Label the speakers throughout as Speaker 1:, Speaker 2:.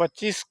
Speaker 1: 25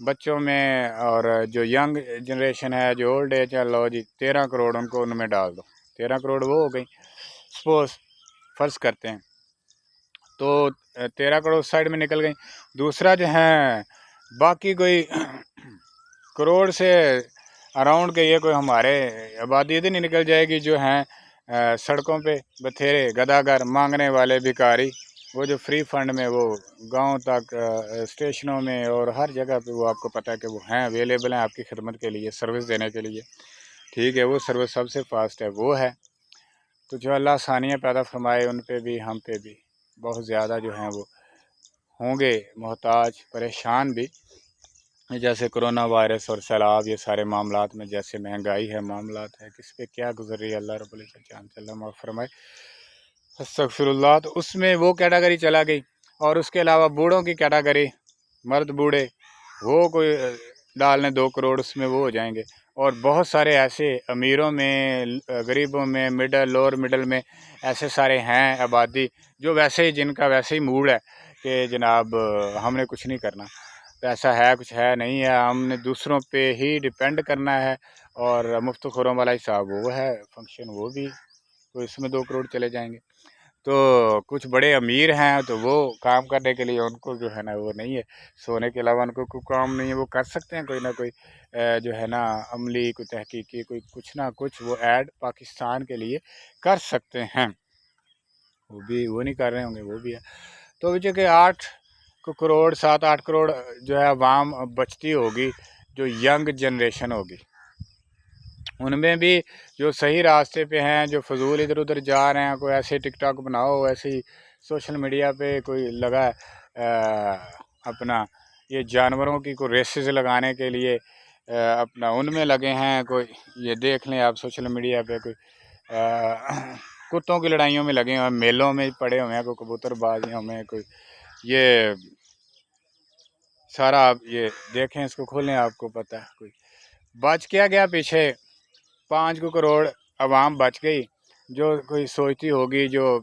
Speaker 1: بچوں میں اور جو ینگ جنریشن ہے، جو اولڈ ایج ہے، لو جی 13 کروڑ ان کو ان میں ڈال دو، 13 کروڑ وہ ہو گئی، سپوز فرض کرتے ہیں، تو 13 کروڑ سائڈ میں نکل گئی۔ دوسرا جو ہے باقی کوئی کروڑ سے اراؤنڈ کے یہ کوئی ہمارے آبادی ادھر نہیں نکل جائے گی جو ہیں سڑکوں پہ بتھیرے گداگر مانگنے والے بھکاری، وہ جو فری فنڈ میں وہ گاؤں تک اسٹیشنوں میں اور ہر جگہ پہ وہ آپ کو پتہ ہے کہ وہ ہیں اویلیبل ہیں آپ کی خدمت کے لیے، سروس دینے کے لیے، ٹھیک ہے، وہ سروس سب سے فاسٹ ہے وہ ہے۔ تو جو اللہ آسانیاں پیدا فرمائے ان پہ بھی ہم پہ بھی بہت زیادہ جو ہیں وہ ہوں گے محتاج پریشان بھی، جیسے کرونا وائرس اور سیلاب، یہ سارے معاملات میں جیسے مہنگائی ہے، معاملات ہے، کس پہ کیا گزر رہی ہے، اللہ رب العزت جانتے، اللہ معاف فرمائے، استغفر اللہ۔ تو اس میں وہ کیٹاگری چلا گئی، اور اس کے علاوہ بوڑھوں کی کیٹاگری، مرد بوڑھے وہ کوئی ڈال لیں 2 کروڑ، اس میں وہ ہو جائیں گے، اور بہت سارے ایسے امیروں میں، غریبوں میں، مڈل لوور مڈل میں ایسے سارے ہیں آبادی جو ویسے ہی جن کا ویسے ہی موڈ ہے کہ جناب ہم نے کچھ نہیں کرنا، پیسہ ہے کچھ ہے نہیں ہے، ہم نے دوسروں پہ ہی ڈیپینڈ کرنا ہے، اور مفت خوروں والا حساب وہ ہے فنکشن، وہ بھی تو اس میں 2 کروڑ چلے جائیں گے۔ تو کچھ بڑے امیر ہیں تو وہ کام کرنے کے لیے ان کو جو ہے نا وہ نہیں ہے، سونے کے علاوہ ان کو کوئی کام نہیں ہے، وہ کر سکتے ہیں کوئی نہ کوئی جو ہے نا عملی، کوئی تحقیقی، کوئی کچھ نہ کچھ وہ ایڈ پاکستان کے لیے کر سکتے ہیں، وہ نہیں کر رہے ہوں گے، وہ بھی ہے۔ تو وجہ کہ 8 کروڑ 7-8 کروڑ جو ہے عوام بچتی ہوگی، جو ینگ جنریشن ہوگی، ان میں بھی جو صحیح راستے پہ ہیں، جو فضول ادھر ادھر جا رہے ہیں، کوئی ایسے ٹک ٹاک بناؤ، ایسے ہی سوشل میڈیا پہ کوئی لگا ہے اپنا یہ جانوروں کی کوئی ریسز لگانے کے لیے اپنا ان میں لگے ہیں، کوئی یہ دیکھ لیں آپ سوشل میڈیا پہ کوئی کتوں کی لڑائیوں میں لگے ہوئے ہیں، میلوں میں پڑے ہوئے ہیں، کوئی کبوتر بازیوں میں، کوئی یہ سارا آپ یہ دیکھیں، اس کو کھولیں، آپ کو پتہ ہے کوئی بچ کیا گیا پیچھے 5 کروڑ عوام بچ گئی، جو کوئی سوچتی ہوگی، جو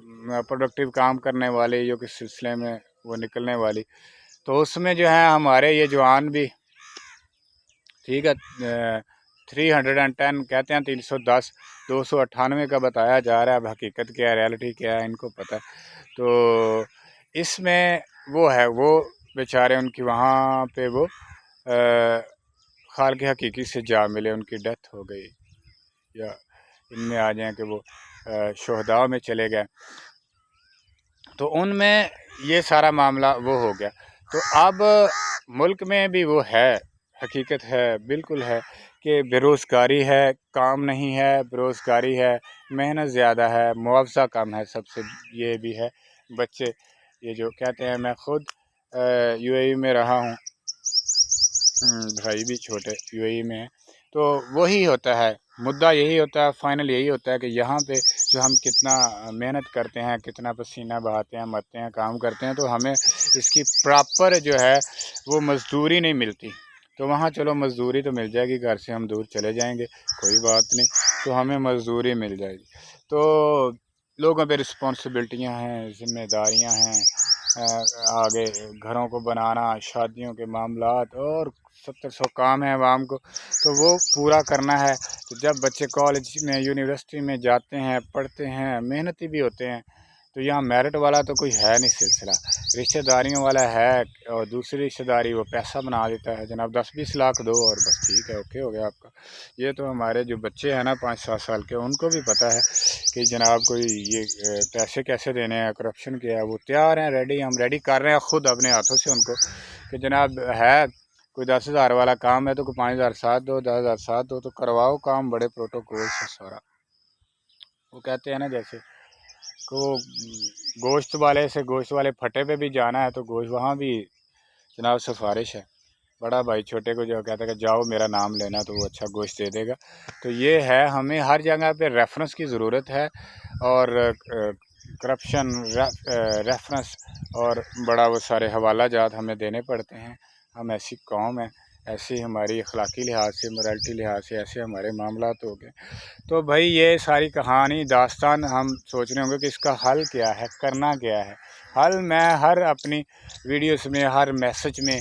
Speaker 1: پروڈکٹیو کام کرنے والی، جو کس سلسلے میں وہ نکلنے والی، تو اس میں جو ہے ہمارے یہ جوان بھی ٹھیک ہے 310 کہتے ہیں 310 298 کا بتایا جا رہا ہے، اب حقیقت کیا ہے، ریالٹی کیا ہے، ان کو پتہ ہے۔ تو اس میں وہ ہے، وہ بیچارے ان کی وہاں پہ وہ خال کے حقیقی سے جا ملے، ان کی ڈیتھ ہو گئی، یا ان میں آ جائیں کہ وہ شہداء میں چلے گئے، تو ان میں یہ سارا معاملہ وہ ہو گیا۔ تو اب ملک میں بھی وہ ہے، حقیقت ہے، بالکل ہے کہ بے روزگاری ہے، کام نہیں ہے، بے روزگاری ہے، محنت زیادہ ہے، معاوضہ کم ہے، سب سے یہ بھی ہے۔ بچے یہ جو کہتے ہیں، میں خود یو اے ای میں رہا ہوں، بھائی بھی چھوٹے یو اے ای میں ہیں، تو وہی ہوتا ہے مدعا، یہی ہوتا ہے فائنل، یہی ہوتا ہے کہ یہاں پہ جو ہم کتنا محنت کرتے ہیں، کتنا پسینہ بہاتے ہیں، مرتے ہیں، کام کرتے ہیں، تو ہمیں اس کی پراپر جو ہے وہ مزدوری نہیں ملتی۔ تو وہاں چلو مزدوری تو مل جائے گی، گھر سے ہم دور چلے جائیں گے، کوئی بات نہیں، تو ہمیں مزدوری مل جائے گی۔ تو لوگوں پہ رسپانسبلٹیاں ہیں، ذمہ داریاں ہیں، آگے گھروں کو بنانا، شادیوں کے معاملات، اور 700 کام ہیں عوام کو، تو وہ پورا کرنا ہے۔ تو جب بچے کالج میں، یونیورسٹی میں جاتے ہیں، پڑھتے ہیں، محنتی بھی ہوتے ہیں، تو یہاں میرٹ والا تو کوئی ہے نہیں سلسلہ، رشتہ داریوں والا ہے، اور دوسری رشتہ داری وہ پیسہ بنا دیتا ہے، جناب 10-20 لاکھ دو اور بس ٹھیک ہے، اوکے ہو گیا آپ کا۔ یہ تو ہمارے جو بچے ہیں نا 5-7 سال کے، ان کو بھی پتہ ہے کہ جناب کوئی یہ پیسے کیسے دینے ہیں، کرپشن کیا ہے، وہ تیار ہیں، ہم ریڈی کر رہے ہیں خود اپنے ہاتھوں سے ان کو، کہ جناب ہے کوئی 10,000 والا کام ہے تو کوئی 5,000 ساتھ دو، 10,000 ساتھ دو، تو کرواؤ کام بڑے پروٹوکول سے سارا۔ وہ کہتے ہیں نا جیسے کہ وہ گوشت والے پھٹے پہ بھی جانا ہے، تو گوشت وہاں بھی جناب سفارش ہے، بڑا بھائی چھوٹے کو جو کہتا ہے کہ جاؤ میرا نام لینا، تو وہ اچھا گوشت دے دے گا۔ تو یہ ہے، ہمیں ہر جگہ پہ ریفرنس کی ضرورت ہے، اور کرپشن ریفرنس اور بڑا وہ سارے حوالہ جات ہمیں دینے پڑتے ہیں۔ ہم ایسی قوم ہیں، ایسی ہماری اخلاقی لحاظ سے، morality لحاظ سے ایسے ہمارے معاملات ہو گئے۔ تو بھائی یہ ساری کہانی داستان ہم سوچ رہے ہوں گے کہ اس کا حل کیا ہے، کرنا کیا ہے۔ حل میں ہر اپنی ویڈیوز میں، ہر میسج میں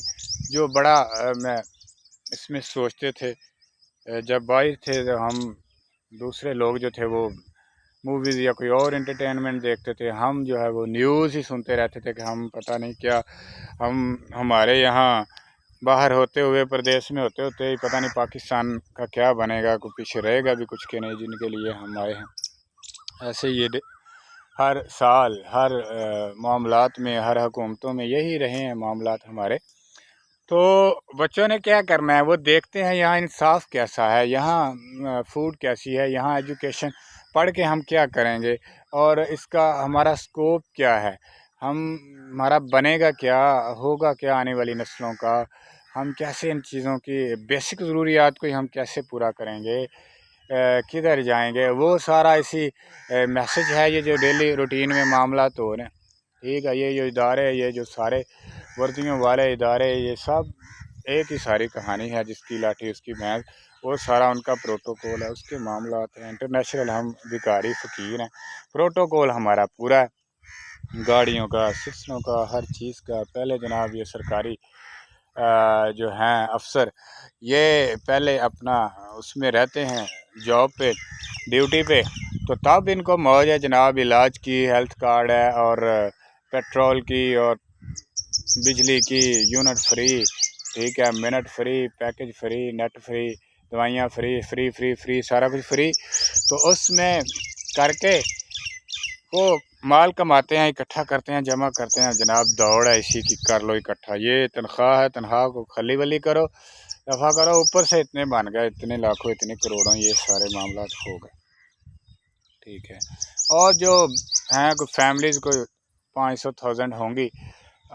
Speaker 1: جو بڑا میں اس میں سوچتے تھے جب باہر تھے ہم، دوسرے لوگ جو تھے وہ موویز یا کوئی اور انٹرٹینمنٹ دیکھتے تھے، ہم جو ہے وہ نیوز ہی سنتے رہتے تھے کہ ہم پتہ نہیں کیا، ہمارے یہاں باہر ہوتے ہوئے پردیش میں ہوتے ہوتے ہی پتہ نہیں پاکستان کا کیا بنے گا، کوئی پیچھے رہے گا بھی کچھ کہ نہیں، جن کے لیے ہم آئے ہیں۔ ایسے یہ ہر سال ہر معاملات میں، ہر حکومتوں میں یہی رہے ہیں معاملات ہمارے۔ تو بچوں نے کیا کرنا ہے، وہ دیکھتے ہیں یہاں انصاف کیسا ہے، یہاں فوڈ کیسی ہے، یہاں ایجوکیشن پڑھ کے ہم کیا کریں گے، اور اس کا ہمارا سکوپ کیا ہے، ہمارا بنے گا کیا، ہوگا کیا آنے والی نسلوں کا، ہم کیسے ان چیزوں کی بیسک ضروریات کو ہم کیسے پورا کریں گے، کدھر جائیں گے، وہ سارا اسی میسج ہے، یہ جو ڈیلی روٹین میں معاملات ہو رہے ہیں، ٹھیک ہے۔ یہ جو ادارے، یہ جو سارے وردیوں والے ادارے، یہ سب ایک ہی ساری کہانی ہے، جس کی لاٹھی اس کی بھینس، وہ سارا ان کا پروٹوکول ہے، اس کے معاملات ہیں انٹرنیشنل۔ ہم بھکاری فقیر ہیں، پروٹوکول ہمارا پورا ہے، گاڑیوں کا، سلسلوں کا، ہر چیز کا۔ پہلے جناب یہ سرکاری جو ہیں افسر، یہ پہلے اپنا اس میں رہتے ہیں جاب پہ، ڈیوٹی پہ، تو تب ان کو موج ہے جناب، علاج کی، ہیلتھ کارڈ ہے، اور پیٹرول کی، اور بجلی کی، یونٹ فری، ٹھیک ہے، minute free, package free, net free, دوائیاں فری، فری فری فری، سارا کچھ فری۔ تو اس میں کر کے وہ مال کماتے ہیں، اکٹھا کرتے ہیں، جمع کرتے ہیں، جناب دوڑ ہے اسی کی، کر لو اکٹھا، یہ تنخواہ ہے، تنخواہ کو خلی ولی کرو، دفع کرو، اوپر سے اتنے بن گئے، اتنے لاکھوں، اتنے کروڑوں، یہ سارے معاملات ہو گئے، ٹھیک ہے۔ اور جو ہیں کوئی فیملیز کوئی 500,000 ہوں گی،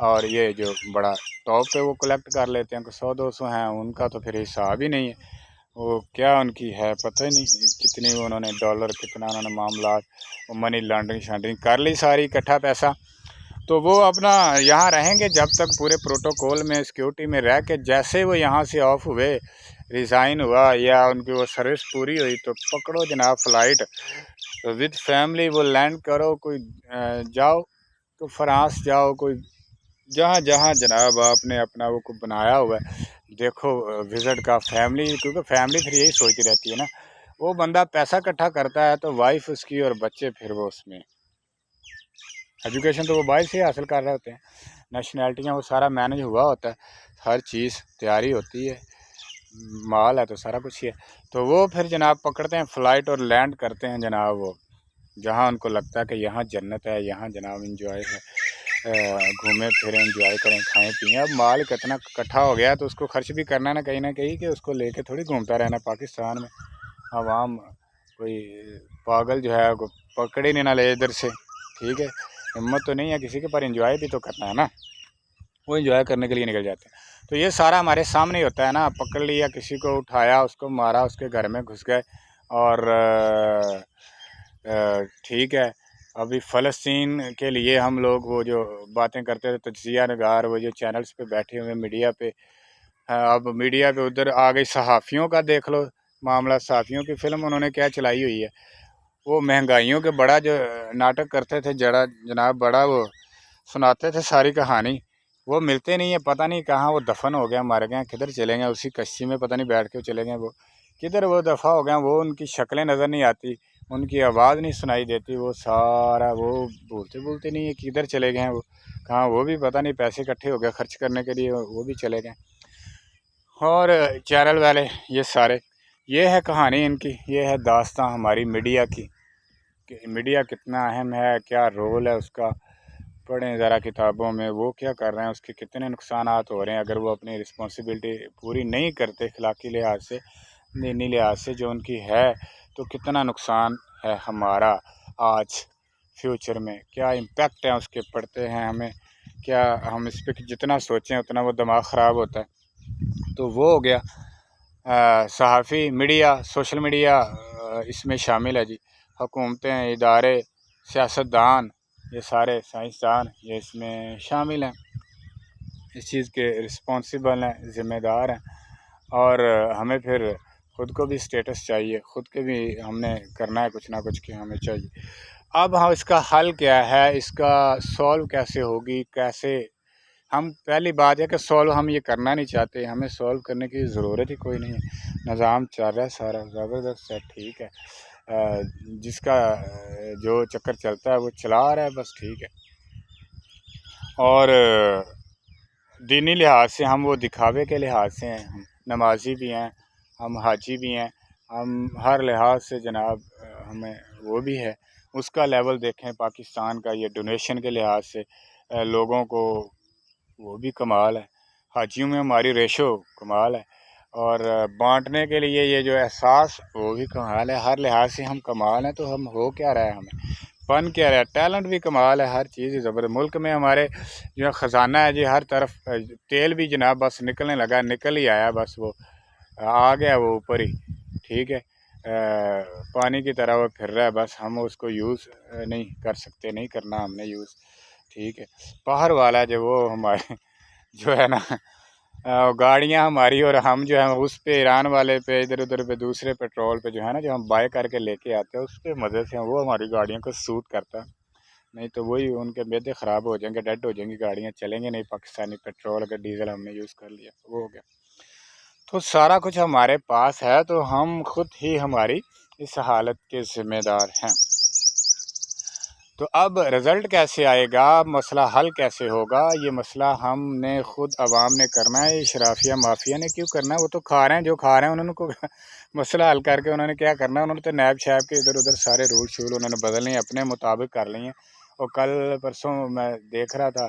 Speaker 1: اور یہ جو بڑا ٹاپ پہ وہ کلیکٹ کر لیتے ہیں، 100-200 ہیں، ان کا تو پھر حساب ہی نہیں ہے، وہ کیا ان کی ہے پتہ ہی نہیں، کتنی انہوں نے ڈالر، کتنا انہوں نے معاملات، منی لانڈرنگ شانڈرنگ کر لی ساری اکٹھا پیسہ۔ تو وہ اپنا یہاں رہیں گے جب تک پورے پروٹوکول میں، سیکیورٹی میں رہ کے، جیسے وہ یہاں سے آف ہوئے، ریزائن ہوا، یا ان کی وہ سروس پوری ہوئی، تو پکڑو جناب فلائٹ ود فیملی، وہ لینڈ کرو، کوئی جاؤ، تو فرانس جاؤ، کوئی جہاں جہاں جناب آپ نے اپنا وہ کو بنایا ہوا ہے، دیکھو وزٹ کا فیملی، کیونکہ فیملی پھر یہی سوچتی رہتی ہے نا، وہ بندہ پیسہ اکٹھا کرتا ہے تو وائف اس کی اور بچے پھر وہ اس میں ایجوکیشن تو وہ باہر سے حاصل کر رہے ہوتے ہیں، نیشنلٹیاں وہ سارا مینج ہوا ہوتا ہے، ہر چیز تیاری ہوتی ہے، مال ہے تو سارا کچھ ہی ہے، تو وہ پھر جناب پکڑتے ہیں فلائٹ اور لینڈ کرتے ہیں جناب وہ جہاں ان کو لگتا ہے کہ یہاں جنت ہے، یہاں جناب انجوائے ہے، گھومیں پھریں، انجوائے کریں، کھائیں پئیں۔ اب مال کتنا اکٹھا ہو گیا تو اس کو خرچ بھی کرنا نا کہیں نہ کہیں، کہ اس کو لے کے تھوڑی گھومتا رہنا پاکستان میں، عوام کوئی پاگل جو ہے وہ پکڑ ہی نہیں نہ لے ادھر سے، ٹھیک ہے، ہمت تو نہیں ہے کسی کے، پر انجوائے بھی تو کرنا ہے نا، وہ انجوائے کرنے کے لیے نکل جاتے ہیں۔ تو یہ سارا ہمارے سامنے ہی ہوتا ہے نا، پکڑ لیا کسی کو، اٹھایا اس کو، مارا، اس کے گھر میں گھس گئے، اور ٹھیک ہے۔ ابھی فلسطین کے لیے ہم لوگ وہ جو باتیں کرتے تھے، تجزیہ نگار، وہ جو چینلز پہ بیٹھے ہوئے میڈیا پہ، اب میڈیا پہ ادھر آ گئی، صحافیوں کا دیکھ لو معاملہ، صحافیوں کی فلم انہوں نے کیا چلائی ہوئی ہے، وہ مہنگائیوں کے بڑا جو ناٹک کرتے تھے جناب، بڑا وہ سناتے تھے ساری کہانی، وہ ملتے نہیں ہیں، پتہ نہیں کہاں وہ دفن ہو گیا، مر گئے، کدھر چلے گئے، اسی کشتی میں پتہ نہیں بیٹھ کے چلے گئے، وہ کدھر وہ دفع ہو گئے، وہ ان کی شکلیں نظر نہیں آتی، ان کی آواز نہیں سنائی دیتی، وہ سارا وہ بولتے نہیں ہیں، کدھر چلے گئے ہیں وہ، کہاں، وہ بھی پتہ نہیں، پیسے اکٹھے ہو گئے خرچ کرنے کے لیے، وہ بھی چلے گئے۔ اور چینل والے یہ سارے، یہ ہے کہانی ان کی، یہ ہے داستان ہماری میڈیا کی، کہ میڈیا کتنا اہم ہے، کیا رول ہے اس کا، پڑھیں ذرا کتابوں میں، وہ کیا کر رہے ہیں، اس کے کتنے نقصانات ہو رہے ہیں، اگر وہ اپنی رسپانسبلٹی پوری نہیں کرتے اخلاقی لحاظ سے، دینی لحاظ سے جو ان کی ہے، تو کتنا نقصان ہے ہمارا آج فیوچر میں، کیا امپیکٹ ہے اس کے پڑتے ہیں ہمیں، کیا ہم اس پہ جتنا سوچیں اتنا وہ دماغ خراب ہوتا ہے۔ تو وہ ہو گیا صحافی، میڈیا، سوشل میڈیا اس میں شامل ہے جی، حکومتیں، ادارے، سیاستدان، یہ سارے سائنسدان یہ اس میں شامل ہیں، اس چیز کے رسپانسیبل ہیں، ذمہ دار ہیں، اور ہمیں پھر خود کو بھی سٹیٹس چاہیے، خود کے بھی ہم نے کرنا ہے کچھ نہ کچھ، کہ ہمیں چاہیے۔ اب ہاں اس کا حل کیا ہے، اس کا سولو کیسے ہوگی، کیسے ہم پہلی بات ہے کہ سولو ہم یہ کرنا نہیں چاہتے، ہمیں سولو کرنے کی ضرورت ہی کوئی نہیں ہے، نظام چل رہا ہے سارا زبردست ہے، ٹھیک ہے، جس کا جو چکر چلتا ہے وہ چلا رہا ہے، بس ٹھیک ہے۔ اور دینی لحاظ سے ہم وہ دکھاوے کے لحاظ سے ہیں، ہم نمازی بھی ہیں، ہم حاجی بھی ہیں، ہم ہر لحاظ سے جناب ہمیں وہ بھی ہے، اس کا لیول دیکھیں پاکستان کا، یہ ڈونیشن کے لحاظ سے لوگوں کو وہ بھی کمال ہے، حاجیوں میں ہماری ریشو کمال ہے، اور بانٹنے کے لیے یہ جو احساس وہ بھی کمال ہے، ہر لحاظ سے ہم کمال ہیں، تو ہم ہو کیا رہا ہے، ہمیں فن کیا رہا ہے، ٹیلنٹ بھی کمال ہے، ہر چیز زبردست، ملک میں ہمارے جو خزانہ ہے جی ہر طرف، تیل بھی جناب بس نکلنے لگا، نکل ہی آیا، بس وہ آ گیا وہ اوپر ہی، ٹھیک ہے، پانی کی طرح وہ پھر رہا ہے، بس ہم اس کو یوز نہیں کر سکتے، نہیں کرنا ہم نے یوز، ٹھیک ہے۔ باہر والا جو وہ ہمارے جو ہے نا گاڑیاں ہماری، اور ہم جو ہیں اس پہ ایران والے پہ ادھر ادھر پہ دوسرے پیٹرول پہ جو ہے نا جو ہم بائی کر کے لے کے آتے ہیں، اس پہ مزے سے وہ ہماری گاڑیوں کو سوٹ کرتا ہے، نہیں تو وہی ان کے معدے خراب ہو جائیں گے، ڈیڈ ہو جائیں گی گاڑیاں، چلیں گے نہیں، پاکستانی پیٹرول اگر ڈیزل ہم نے یوز کر لیا وہ ہو گیا، تو سارا کچھ ہمارے پاس ہے، تو ہم خود ہی ہماری اس حالت کے ذمہ دار ہیں۔ تو اب رزلٹ کیسے آئے گا، مسئلہ حل کیسے ہوگا، یہ مسئلہ ہم نے خود عوام نے کرنا ہے، اشرافیہ مافیا نے کیوں کرنا ہے، وہ تو کھا رہے ہیں جو کھا رہے ہیں، انہوں کو مسئلہ حل کر کے انہوں نے کیا کرنا ہے، انہوں نے تو نیب شیب کے ادھر ادھر سارے رول شول انہوں نے بدل لیے، اپنے مطابق کر لیے، اور کل پرسوں میں دیکھ رہا تھا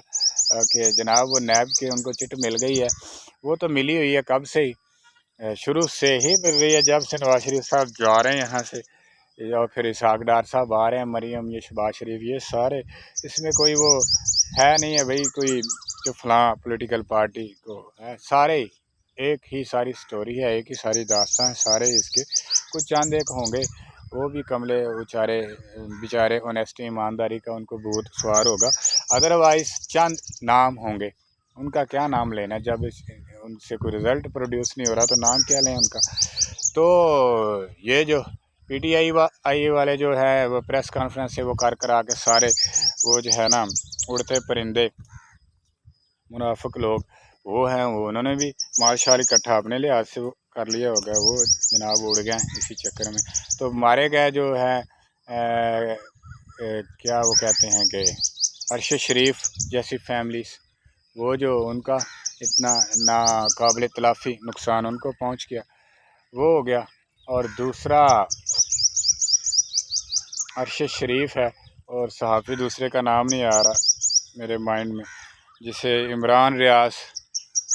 Speaker 1: کہ جناب وہ نیب کے ان کو چٹ مل گئی ہے، وہ تو ملی ہوئی ہے کب سے ہی، شروع سے ہی مل رہی ہے، جب سے نواز شریف صاحب جا رہے ہیں یہاں سے، اور پھر اسحاق ڈار صاحب آ رہے ہیں، مریم، یہ شہباز شریف، یہ سارے، اس میں کوئی وہ ہے نہیں ہے بھائی کوئی جو فلاں پولیٹیکل پارٹی کو ہے، سارے ایک ہی ساری سٹوری ہے، ایک ہی ساری داستان ہے، سارے اس کے، کچھ چند ایک ہوں گے وہ بھی کملے بیچارے اونیسٹی ایمانداری کا ان کو بہت سوار ہوگا، ادروائز چند نام ہوں گے، ان کا کیا نام لینا، جب ان سے کوئی رزلٹ پروڈیوس نہیں ہو رہا تو نام کیا لیں ان کا۔ تو یہ جو پی ٹی آئی والے جو ہے وہ پریس کانفرنس سے وہ کرا کے سارے وہ جو ہے نا اڑتے پرندے منافق لوگ وہ ہیں، وہ انہوں نے بھی مال شال اکٹھا اپنے لحاظ سے کر لیا ہوگا، وہ جناب اڑ گئے اسی چکر میں، تو مارے گئے جو ہے کیا وہ کہتے ہیں کہ ارشد شریف جیسی فیملیز، وہ جو ان کا اتنا ناقابل تلافی نقصان ان کو پہنچ گیا، وہ ہو گیا، اور دوسرا ارشد شریف ہے، اور صحافی دوسرے کا نام نہیں آ رہا میرے مائنڈ میں، جسے عمران ریاض،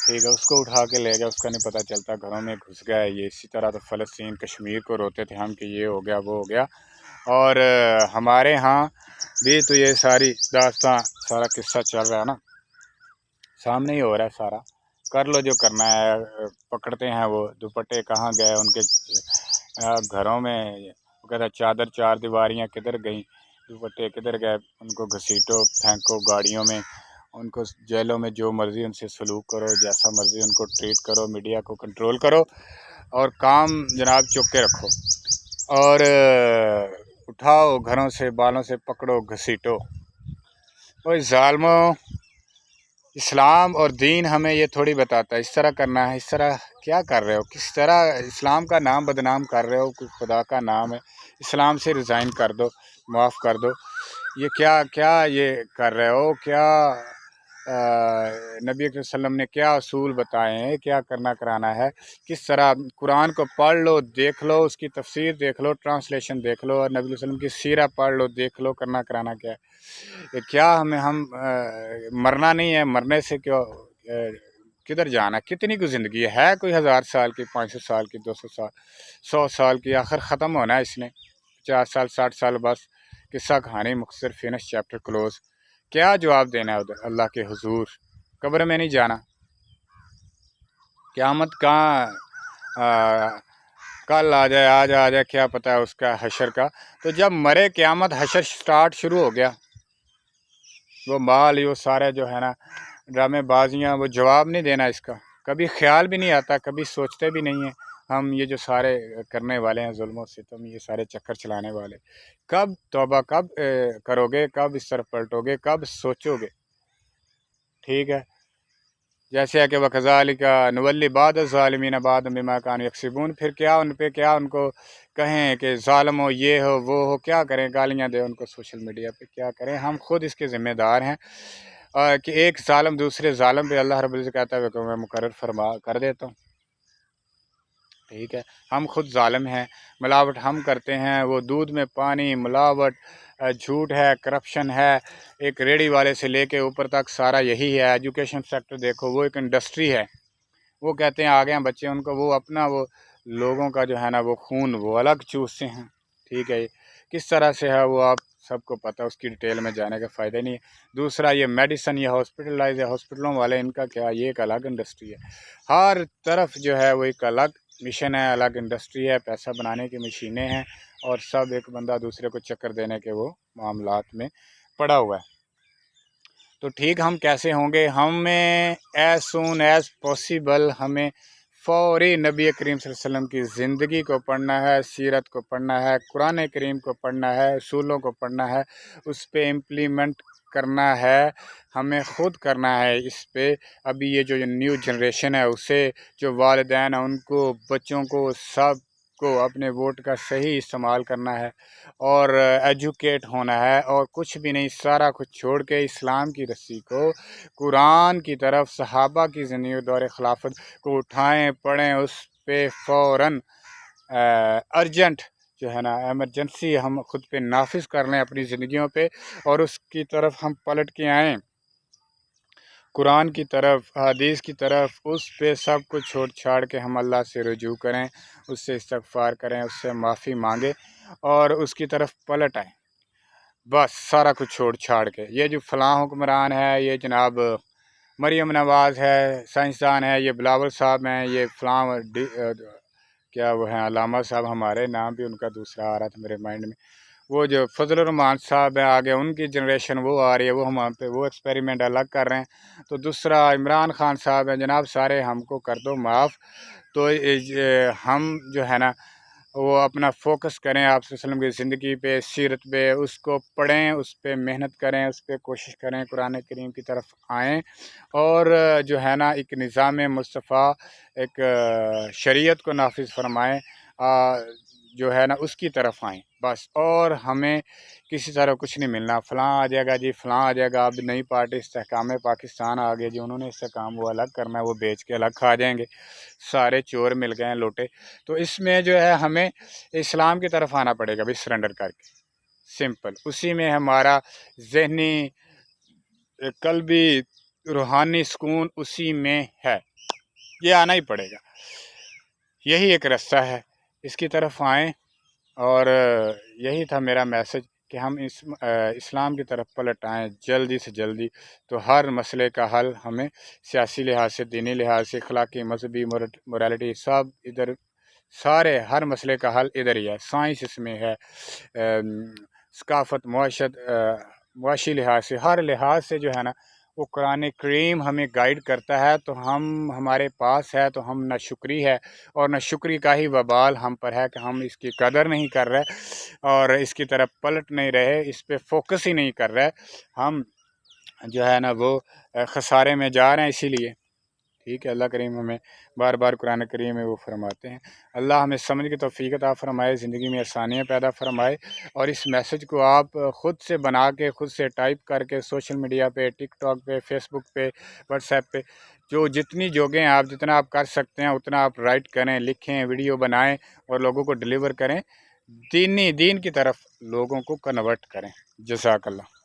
Speaker 1: ٹھیک ہے، اس کو اٹھا کے لے گیا، اس کا نہیں پتہ چلتا، گھروں میں گھس گیا یہ، اسی طرح تو فلسطین کشمیر کو روتے تھے ہم کہ یہ ہو گیا وہ ہو گیا، اور ہمارے ہاں بھی تو یہ ساری داستان سارا قصہ چل رہا ہے نا، سامنے ہی ہو رہا ہے سارا، کر لو جو کرنا ہے، پکڑتے ہیں وہ دوپٹے کہاں گئے ان کے گھروں میں، وہ کہتا ہے چادر چار دیواریاں کدھر گئیں، دوپٹے کدھر گئے، ان کو گھسیٹو پھینکو گاڑیوں میں، ان کو جیلوں میں جو مرضی ان سے سلوک کرو، جیسا مرضی ان کو ٹریٹ کرو، میڈیا کو کنٹرول کرو، اور کام جناب چک کے رکھو، اور اٹھاؤ گھروں سے، بالوں سے پکڑو، گھسیٹو، اور ظالموں، اسلام اور دین ہمیں یہ تھوڑی بتاتا ہے اس طرح کرنا ہے، اس طرح کیا کر رہے ہو، کس طرح اسلام کا نام بدنام کر رہے ہو، کوئی خدا کا نام ہے، اسلام سے ریزائن کر دو، معاف کر دو، یہ کیا یہ کر رہے ہو، کیا نبی صلی اللہ علیہ وسلم نے کیا اصول بتائے ہیں، کیا کرنا کرانا ہے، کس طرح قرآن کو پڑھ لو، دیکھ لو، اس کی تفسیر دیکھ لو، ٹرانسلیشن دیکھ لو، اور نبی علیہ وسلم کی سیرہ پڑھ لو، دیکھ لو، کرنا کرانا کیا ہے، کیا ہم مرنا نہیں ہے، مرنے سے کیوں کدھر جانا، کتنی کی زندگی ہے کوئی 1000 سال کی، 500 سال کی، 200 سال، 100 سال کی، آخر ختم ہونا ہے اس نے، 50 سال 60 سال، بس قصہ کہانی مختصر، فینش، چیپٹر کلوز، کیا جواب دینا ہے ادھر اللہ کے حضور، قبر میں نہیں جانا، قیامت کہاں کل آ جائے، آج آ جائے، کیا پتہ ہے اس کا حشر کا، تو جب مرے قیامت حشر سٹارٹ شروع ہو گیا، وہ مال یہ سارے جو ہے نا ڈرامے بازیاں، وہ جواب نہیں دینا اس کا، کبھی خیال بھی نہیں آتا، کبھی سوچتے بھی نہیں ہیں ہم، یہ جو سارے کرنے والے ہیں ظلم و ستم، یہ سارے چکر چلانے والے، کب توبہ، کب کرو گے، کب اس طرف پلٹو گے، کب سوچو گے، ٹھیک ہے، جیسے ہے کہ وکذالک نولی بعض الظالمین بعضا بما کانوا یکسبون، پھر کیا ان پہ کیا ان کو کہیں کہ ظالم ہو، یہ ہو، وہ ہو، کیا کریں، گالیاں دیں ان کو سوشل میڈیا پہ، کیا کریں، ہم خود اس کے ذمہ دار ہیں کہ ایک ظالم دوسرے ظالم پہ اللہ رب العزت کہتا ہے کہ میں مقرر فرما کر دیتا ہوں، ٹھیک ہے، ہم خود ظالم ہیں، ملاوٹ ہم کرتے ہیں، وہ دودھ میں پانی، ملاوٹ، جھوٹ ہے، کرپشن ہے، ایک ریڑھی والے سے لے کے اوپر تک سارا یہی ہے۔ ایجوکیشن سیکٹر دیکھو، وہ ایک انڈسٹری ہے، وہ کہتے ہیں آگے ہیں بچے، ان کو وہ اپنا وہ لوگوں کا جو ہے نا وہ خون وہ الگ چوستے ہیں، ٹھیک ہے، کس طرح سے ہے وہ آپ سب کو پتہ، اس کی ڈیٹیل میں جانے کا فائدہ نہیں ہے۔ دوسرا یہ میڈیسن، یہ ہاسپٹلائز ہے، ہاسپٹلوں والے ان کا کیا، یہ ایک الگ انڈسٹری ہے، ہر طرف جو ہے وہ ایک الگ مشن ہے، الگ انڈسٹری ہے، پیسہ بنانے کی مشینیں ہیں، اور سب ایک بندہ دوسرے کو چکر دینے کے وہ معاملات میں پڑا ہوا ہے۔ تو ٹھیک ہم کیسے ہوں گے؟ ہمیں ایز سون ایز پاسیبل ہمیں فوری نبی کریم صلی اللہ علیہ وسلم کی زندگی کو پڑھنا ہے، سیرت کو پڑھنا ہے، قرآن کریم کو پڑھنا ہے، اصولوں کو پڑھنا ہے، اس پہ امپلیمنٹ کرنا ہے، ہمیں خود کرنا ہے اس پہ۔ ابھی یہ جو نیو جنریشن ہے اسے، جو والدین ہیں ان کو، بچوں کو، سب کو اپنے ووٹ کا صحیح استعمال کرنا ہے اور ایجوکیٹ ہونا ہے، اور کچھ بھی نہیں، سارا کچھ چھوڑ کے اسلام کی رسی کو، قرآن کی طرف، صحابہ کی زندگی دور خلافت کو اٹھائیں، پڑھیں، اس پہ فوراً ارجنٹ جو ہے نا ایمرجنسی ہم خود پہ نافذ کر لیں اپنی زندگیوں پہ، اور اس کی طرف ہم پلٹ کے آئیں، قرآن کی طرف، حدیث کی طرف، اس پہ سب کچھ چھوڑ چھاڑ کے ہم اللہ سے رجوع کریں، اس سے استغفار کریں، اس سے معافی مانگیں اور اس کی طرف پلٹ آئیں، بس سارا کچھ چھوڑ چھاڑ کے۔ یہ جو فلاں حکمران ہے، یہ جناب مریم نواز ہے، سائنسدان ہے، یہ بلاول صاحب ہیں، یہ فلاں کیا وہ ہیں علامہ صاحب، ہمارے نام بھی ان کا دوسرا آ رہا تھا میرے مائنڈ میں، وہ جو فضل الرحمان صاحب ہیں، آگے ان کی جنریشن وہ آ رہی ہے، وہ ہم پہ وہ ایکسپیریمنٹ الگ کر رہے ہیں۔ تو دوسرا عمران خان صاحب ہیں، جناب سارے ہم کو کر دو معاف، تو ہم جو ہے نا وہ اپنا فوکس کریں آپ صلی اللہ علیہ وسلم کی زندگی پہ، سیرت پہ، اس کو پڑھیں، اس پہ محنت کریں، اس پہ کوشش کریں، قرآن کریم کی طرف آئیں، اور جو ہے نا ایک نظام مصطفیٰ، ایک شریعت کو نافذ فرمائیں، جو ہے نا اس کی طرف آئیں بس، اور ہمیں کسی طرح کچھ نہیں ملنا، فلاں آ جائے گا جی، فلاں آ جائے گا، اب نئی پارٹی استحکام پاکستان آ گئی جی، انہوں نے استحکام وہ الگ کرنا ہے، وہ بیچ کے الگ کھا جائیں گے، سارے چور مل گئے ہیں لوٹے۔ تو اس میں جو ہے ہمیں اسلام کی طرف آنا پڑے گا بھی، سرنڈر کر کے، سمپل، اسی میں ہمارا ذہنی، قلبی، روحانی سکون اسی میں ہے، یہ آنا ہی پڑے گا، یہی ایک رستہ ہے، اس کی طرف آئیں، اور یہی تھا میرا میسج کہ ہم اسلام کی طرف پلٹ آئیں جلدی سے جلدی، تو ہر مسئلے کا حل ہمیں سیاسی لحاظ سے، دینی لحاظ سے، اخلاقی، مذہبی، مورالٹی، سب ادھر، سارے ہر مسئلے کا حل ادھر ہی ہے، سائنس اس میں ہے، ثقافت، معاشرت، معاشی لحاظ سے، ہر لحاظ سے جو ہے نا وہ قرآن کریم ہمیں گائیڈ کرتا ہے، تو ہمارے پاس ہے، تو ہم نہ شکری ہے، اور نہ شکری کا ہی وبال ہم پر ہے کہ ہم اس کی قدر نہیں کر رہے اور اس کی طرف پلٹ نہیں رہے، اس پہ فوکس ہی نہیں کر رہے، ہم جو ہے نا وہ خسارے میں جا رہے ہیں، اسی لیے ٹھیک ہے۔ اللہ کریم ہمیں بار بار قرآن کریم میں وہ فرماتے ہیں، اللہ ہمیں سمجھ کے توفیق عطا فرمائے، زندگی میں آسانیاں پیدا فرمائے، اور اس میسج کو آپ خود سے بنا کے، خود سے ٹائپ کر کے، سوشل میڈیا پہ، ٹک ٹاک پہ، فیس بک پہ، واٹس ایپ پہ، جو جتنی جوگیں آپ، جتنا آپ کر سکتے ہیں اتنا آپ رائٹ کریں، لکھیں، ویڈیو بنائیں، اور لوگوں کو ڈیلیور کریں، دین کی طرف لوگوں کو کنورٹ کریں۔ جزاک اللہ۔